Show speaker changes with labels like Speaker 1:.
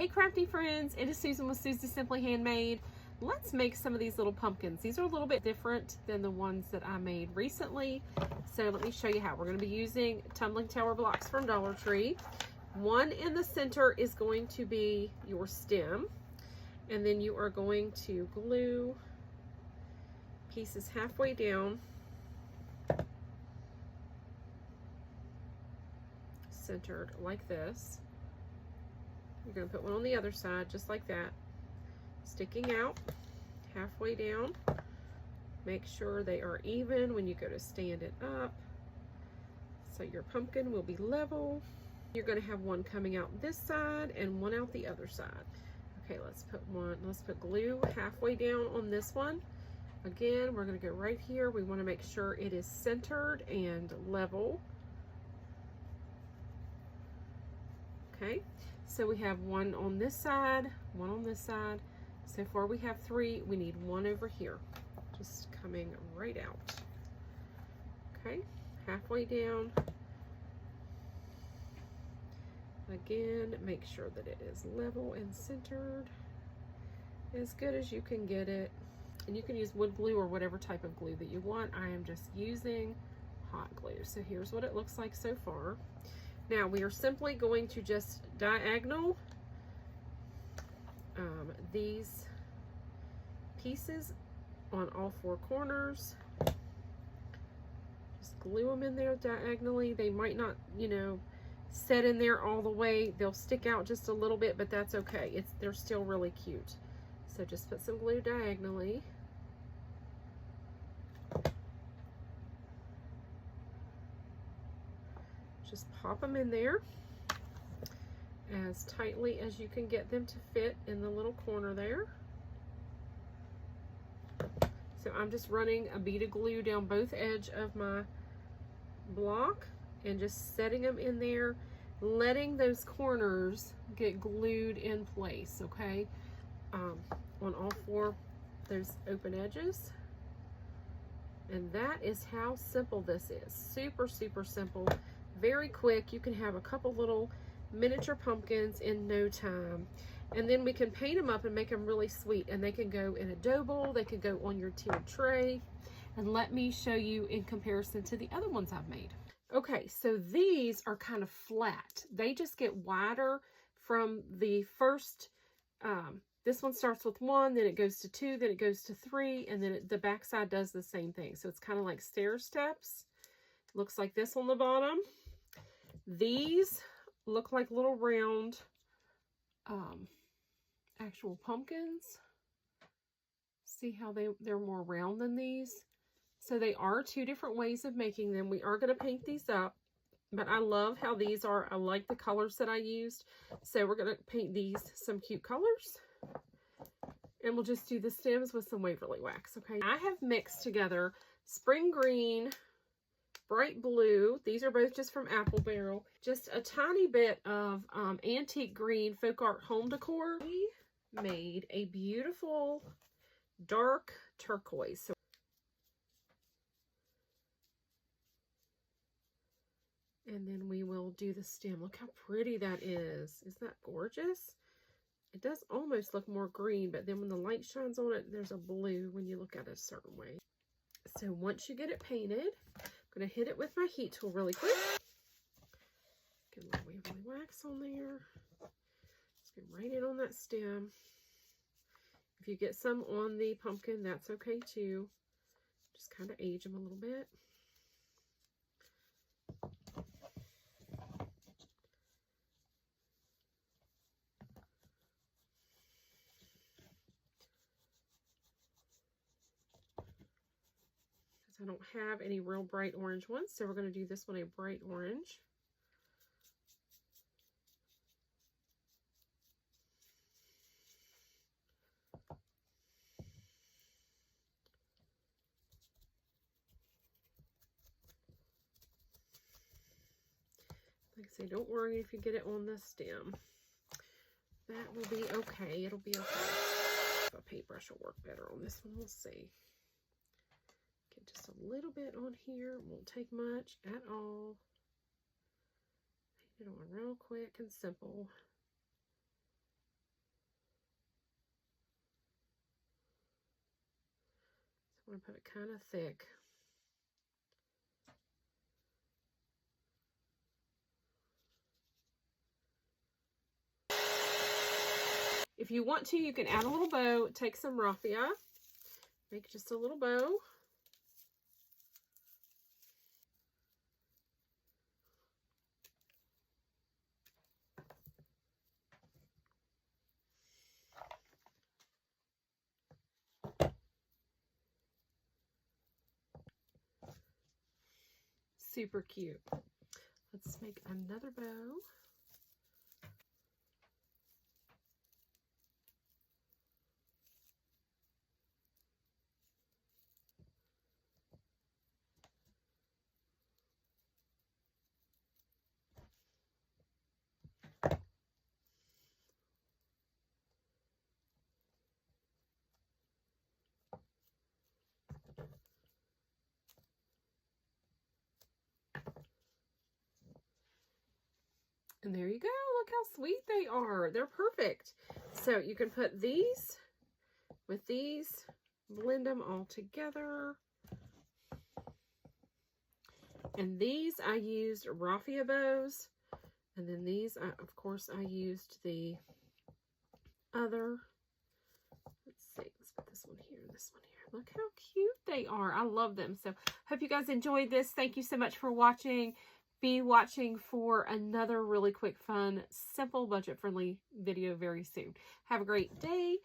Speaker 1: Hey crafty friends, it is Susan with Susie Simply Handmade. Let's make some of these little pumpkins. These are a little bit different than the ones that I made recently. So let me show you how. We're going to be using tumbling tower blocks from Dollar Tree. One in the center is going to be your stem. And then you are going to glue pieces halfway down, centered like this. You're going to put one on the other side just like that, sticking out halfway down. Make sure they are even when you go to stand it up, so your pumpkin will be level. You're going to have one coming out this side and one out the other side. Okay, let's put glue halfway down on this one. Again, we're going to go right here. We want to make sure it is centered and level. Okay, so we have one on this side, one on this side. So far we have three. We need one over here, just coming right out. Okay, halfway down. Again, make sure that it is level and centered as good as you can get it. And you can use wood glue or whatever type of glue that you want. I am just using hot glue. So here's what it looks like so far. Now we are simply going to just diagonal these pieces on all four corners. Just glue them in there diagonally. They might not, set in there all the way. They'll stick out just a little bit, but that's okay. They're still really cute. So just put some glue diagonally. Just pop them in there as tightly as you can get them to fit in the little corner there. So I'm just running a bead of glue down both edges of my block and just setting them in there, letting those corners get glued in place, okay? On all four those open edges. And that is how simple this is. Super, super simple. Very quick. You can have a couple little miniature pumpkins in no time. And then we can paint them up and make them really sweet. And they can go in a dough bowl. They could go on your tiered tray. And let me show you in comparison to the other ones I've made. Okay, so these are kind of flat. They just get wider from the first, this one starts with 1, then it goes to 2, then it goes to 3, and then the back side does the same thing. So it's kind of like stair steps. Looks like this on the bottom. These look like little round actual pumpkins. See how they're more round than these? So they are two different ways of making them. We are going to paint these up, but I love how these are. I like the colors that I used. So we're going to paint these some cute colors. And we'll just do the stems with some Waverly wax, okay? I have mixed together spring green, bright blue. These are both just from Apple Barrel. Just a tiny bit of antique green folk art home decor. We made a beautiful dark turquoise. So, and then we will do the stem. Look how pretty that is. Isn't that gorgeous? It does almost look more green, but then when the light shines on it, there's a blue when you look at it a certain way. So once you get it painted, I'm going to hit it with my heat tool really quick. Get a little Waverly wax on there. Just get right in on that stem. If you get some on the pumpkin, that's okay too. Just kind of age them a little bit. I don't have any real bright orange ones, so we're going to do this one a bright orange. Like I say, don't worry if you get it on the stem. That will be okay. It'll be okay. A paintbrush will work better on this one. We'll see. Get just a little bit on here. Won't take much at all. Paint it on real quick and simple. I'm going to put it kind of thick. If you want to, you can add a little bow. Take some raffia. Make just a little bow. Super cute. Let's make another bow. And there you go. Look how sweet they are. They're perfect. So you can put these with these, blend them all together. And these I used raffia bows. And then these, of course, I used the other. Let's see. Let's put this one here and this one here. Look how cute they are. I love them. So hope you guys enjoyed this. Thank you so much for watching. Be watching for another really quick, fun, simple, budget-friendly video very soon. Have a great day.